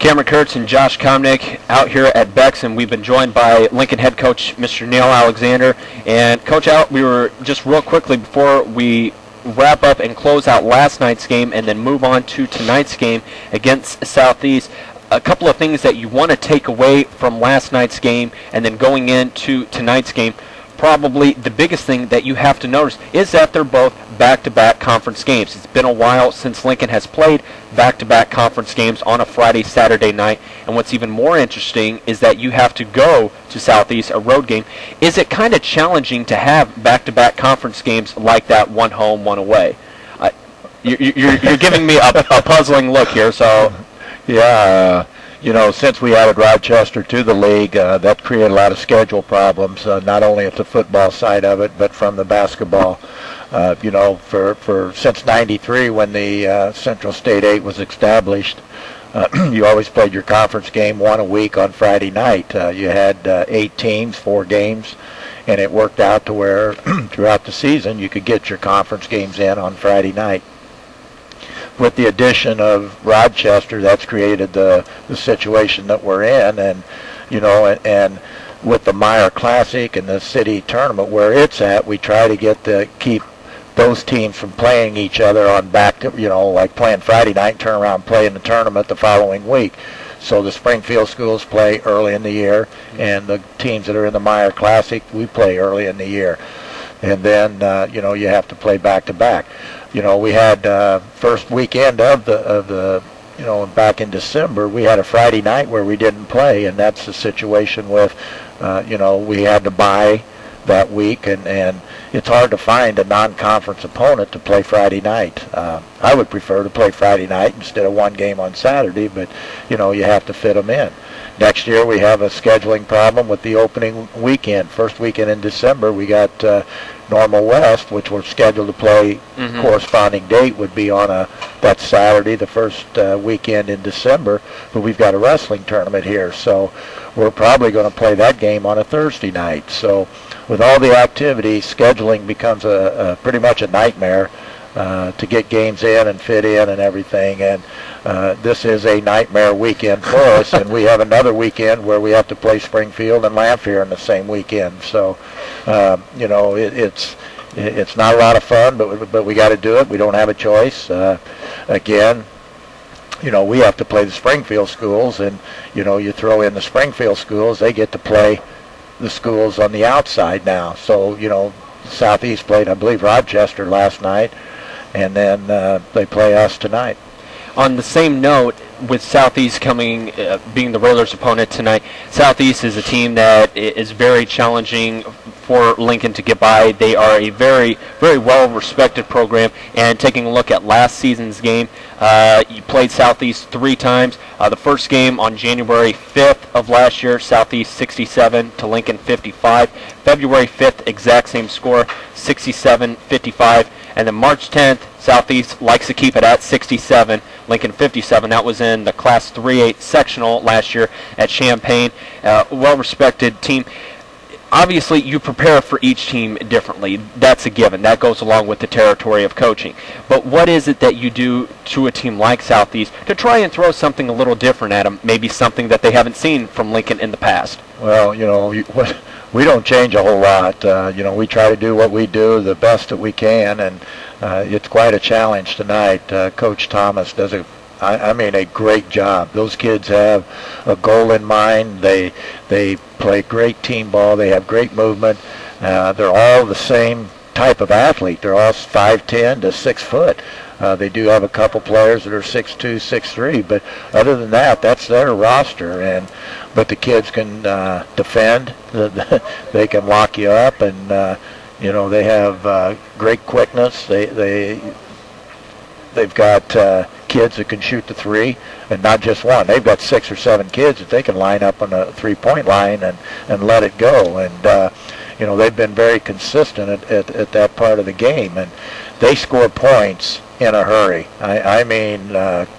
Cameron Kurtz and Josh Komnick out here at Beck's, and we've been joined by Lincoln head coach Mr. Neil Alexander. And Coach, we were just real quickly before we wrap up and close out last night's game and then move on to tonight's game against Southeast. A couple of things that you want to take away from last night's game and then going into tonight's game. Probably the biggest thing that you have to notice is that they're both back-to-back conference games. It's been a while since Lincoln has played back-to-back conference games on a Friday, Saturday night. And what's even more interesting is that you have to go to Southeast, a road game. Is it kind of challenging to have back-to-back conference games like that, one home, one away? You're giving me a puzzling look here, so... Yeah, since we added Rochester to the league, that created a lot of schedule problems, not only at the football side of it, but from the basketball. Since '93, when the Central State 8 was established, you always played your conference game one a week on Friday night. You had 8 teams, 4 games, and it worked out to where throughout the season you could get your conference games in on Friday night. With the addition of Rochester, that's created the situation that we're in, and and with the Meyer Classic and the city tournament where it's at, we try to keep those teams from playing each other on back to like playing Friday night and turn around and play in the tournament the following week. So the Springfield schools play early in the year, and the teams that are in the Meyer Classic, we play early in the year, and then you have to play back to back. We had first weekend of the back in December, we had a Friday night where we didn't play, and that's the situation with, we had to bye that week, and it's hard to find a non-conference opponent to play Friday night. I would prefer to play Friday night instead of one game on Saturday, but, you have to fit them in. Next year we have a scheduling problem with the opening weekend. First weekend in December we got Normal West, which we're scheduled to play. Corresponding date would be on that Saturday, the first weekend in December, but we've got a wrestling tournament here, so we're probably going to play that game on a Thursday night. So with all the activity, scheduling becomes pretty much a nightmare to get games in and fit in and everything, and this is a nightmare weekend for us, and we have another weekend where we have to play Springfield and Lamphere in the same weekend. So it's not a lot of fun, but we got to do it. We don't have a choice. Again, we have to play the Springfield schools, and you throw in the Springfield schools, they get to play the schools on the outside now. So Southeast played, I believe, Rochester last night, and then they play us tonight. On the same note, with Southeast being the Railers' opponent tonight, Southeast is a team that is very challenging for Lincoln to get by. They are a very, very well-respected program, and taking a look at last season's game, you played Southeast 3 times. The first game on January 5th of last year, Southeast 67 to Lincoln 55. February 5th, exact same score, 67-55. And then March 10th, Southeast likes to keep it at 67, Lincoln 57. That was in the Class 3A sectional last year at Champaign. Well-respected team. Obviously, you prepare for each team differently. That's a given. That goes along with the territory of coaching. But what is it that you do to a team like Southeast to try and throw something a little different at them, maybe something that they haven't seen from Lincoln in the past? Well, we don't change a whole lot. We try to do what we do the best that we can, and it's quite a challenge tonight. Coach Thomas does a great job. Those kids have a goal in mind. They play great team ball. They have great movement. They're all the same type of athlete. They're all 5'10" to 6 foot. They do have a couple players that are 6'2", 6'3", but other than that, that's their roster. But the kids can defend. They can lock you up, and they have great quickness. They've got kids that can shoot the 3, and not just one. They've got 6 or 7 kids that they can line up on a 3-point line and let it go. And they've been very consistent at that part of the game, and they score points in a hurry. I mean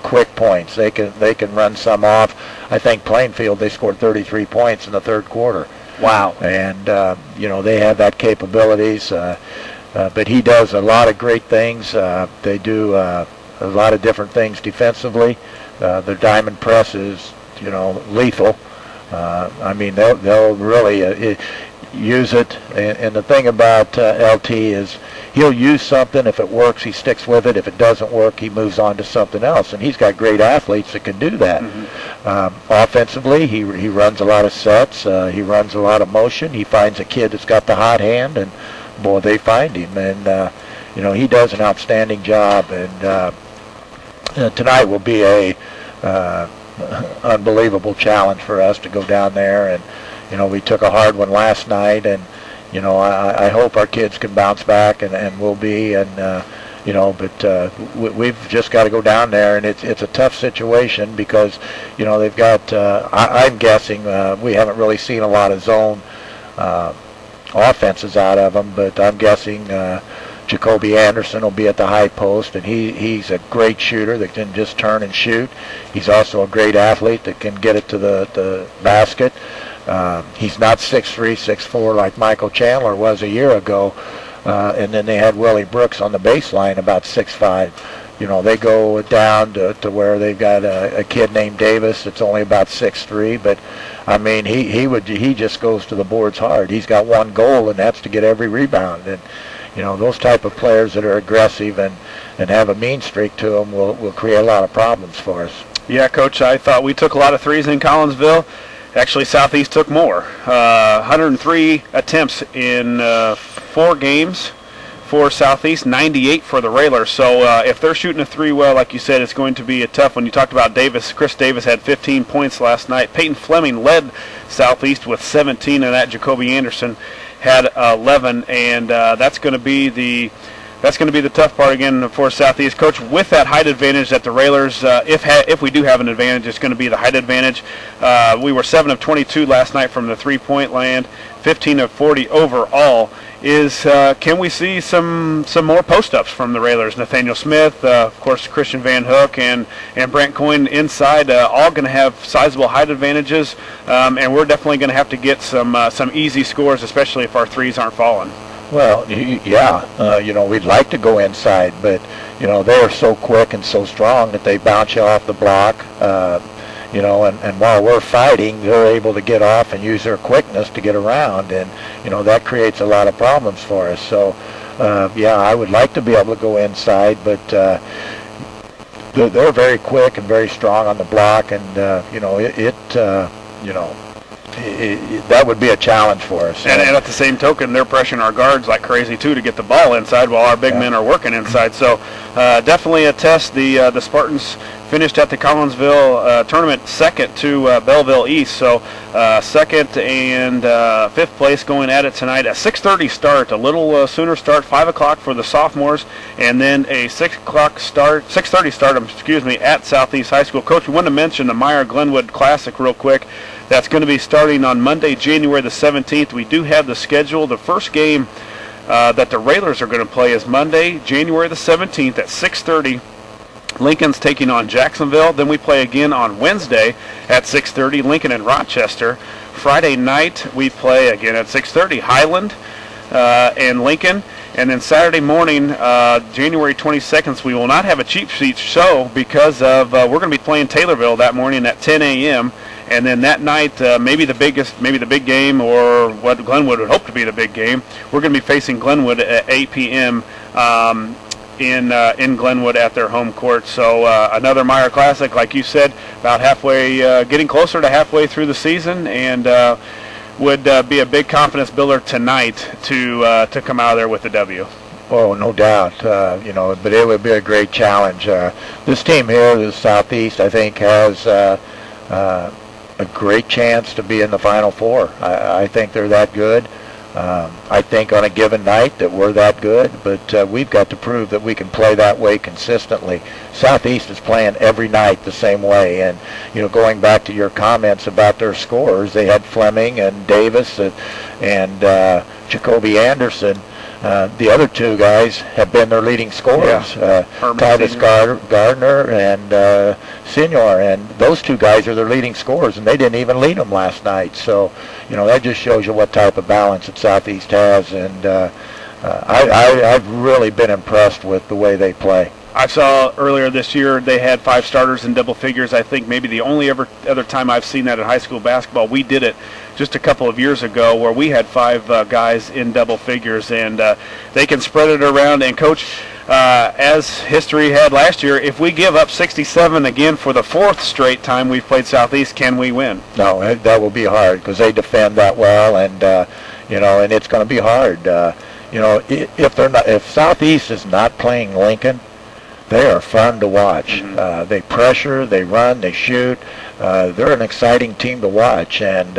quick points. They can run some off. I think Plainfield, they scored 33 points in the third quarter. Wow. And they have that capabilities. But he does a lot of great things. They do a lot of different things defensively. Their diamond press is, lethal. I mean, they'll really use it. And the thing about LT is he'll use something. If it works, he sticks with it. If it doesn't work, he moves on to something else. And he's got great athletes that can do that. Offensively, he runs a lot of sets. He runs a lot of motion. He finds a kid that's got the hot hand, and boy, they find him. And he does an outstanding job. And tonight will be a unbelievable challenge for us to go down there. And we took a hard one last night, and I hope our kids can bounce back, and will be. And but we've just got to go down there, and it's a tough situation because they've got. I'm guessing we haven't really seen a lot of zone offenses out of them, but I'm guessing Jacoby Anderson will be at the high post, and he's a great shooter that can just turn and shoot. He's also a great athlete that can get it to the basket. He's not 6'3", 6'4" like Michael Chandler was a year ago. And then they had Willie Brooks on the baseline, about 6'5". They go down to where they've got a kid named Davis that's only about 6'3", but I mean he just goes to the boards hard. He's got one goal, and that's to get every rebound. And those type of players that are aggressive and have a mean streak to them will create a lot of problems for us. Yeah, Coach, I thought we took a lot of threes in Collinsville. Actually, Southeast took more. 103 attempts in 4 games for Southeast, 98 for the Railers. So if they're shooting a three well, like you said, it's going to be a tough one. You talked about Davis. Chris Davis had 15 points last night. Peyton Fleming led Southeast with 17, and that Jacoby Anderson had 11. And that's going to be the tough part again for Southeast. Coach, with that height advantage that the Railers, if we do have an advantage, it's going to be the height advantage. We were 7 of 22 last night from the three-point land, 15 of 40 overall. Can we see some more post-ups from the Railers? Nathaniel Smith, of course, Christian Van Hook, and Brent Coyne inside, all going to have sizable height advantages, and we're definitely going to have to get some easy scores, especially if our threes aren't falling. Well, yeah, we'd like to go inside, but, they're so quick and so strong that they bounce you off the block, and while we're fighting, they're able to get off and use their quickness to get around, and, that creates a lot of problems for us. So, I would like to be able to go inside, but they're very quick and very strong on the block, and, that would be a challenge for us. And at the same token, they're pressuring our guards like crazy, too, to get the ball inside while our big men are working inside. So definitely a test. The Spartans finished at the Collinsville tournament second to Belleville East. So second and fifth place going at it tonight. A 6:30 start, a little sooner start, 5 o'clock for the sophomores, and then a 6:30 start, at Southeast High School. Coach, we wanted to mention the Meyer Glenwood Classic real quick. That's going to be starting on Monday, January the 17th. We do have the schedule. The first game that the Railers are going to play is Monday, January the 17th at 6:30. Lincoln's taking on Jacksonville. Then we play again on Wednesday at 6:30, Lincoln and Rochester. Friday night we play again at 6:30, Highland and Lincoln. And then Saturday morning, January 22nd, we will not have a cheap seats show because of we're going to be playing Taylorville that morning at 10 a.m. And then that night, maybe the big game, or what Glenwood would hope to be the big game, we're going to be facing Glenwood at 8 p.m. In Glenwood at their home court. So another Meyer Classic, like you said, about halfway, getting closer to halfway through the season, and would be a big confidence builder tonight to come out of there with the W. Oh, no doubt. But it would be a great challenge. This team here, the Southeast, I think, has a great chance to be in the Final Four. I think they're that good. I think on a given night that we're that good, but we've got to prove that we can play that way consistently. Southeast is playing every night the same way, and going back to your comments about their scores, they had Fleming and Davis and Jacoby Anderson. The other two guys have been their leading scorers, Titus Gardner and Senior, and those two guys are their leading scorers, and they didn't even lead them last night. So, that just shows you what type of balance that Southeast has, and I've really been impressed with the way they play. I saw earlier this year they had 5 starters in double figures. I think maybe the only other time I've seen that in high school basketball. We did it just a couple of years ago where we had 5 guys in double figures, and they can spread it around. And Coach, as history had last year, if we give up 67 again for the 4th straight time we've played Southeast, can we win? No, that will be hard because they defend that well, and and it's going to be hard. If Southeast is not playing Lincoln, they are fun to watch. Mm-hmm. They pressure, they run, they shoot. They're an exciting team to watch, and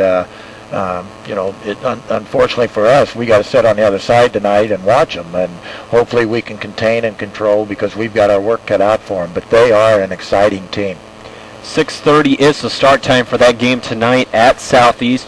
unfortunately for us, we got to sit on the other side tonight and watch them, and hopefully we can contain and control because we've got our work cut out for them. But they are an exciting team. 6:30 is the start time for that game tonight at Southeast.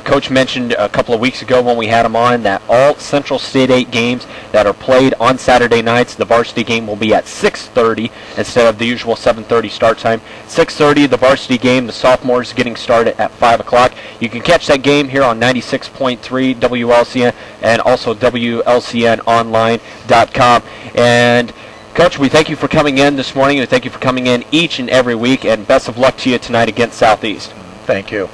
Coach mentioned a couple of weeks ago when we had him on that all Central State 8 games that are played on Saturday nights, the varsity game will be at 6:30 instead of the usual 7:30 start time. 6:30, the varsity game, the sophomores getting started at 5 o'clock. You can catch that game here on 96.3 WLCN and also WLCNonline.com. And Coach, we thank you for coming in this morning, and thank you for coming in each and every week, and best of luck to you tonight against Southeast. Thank you.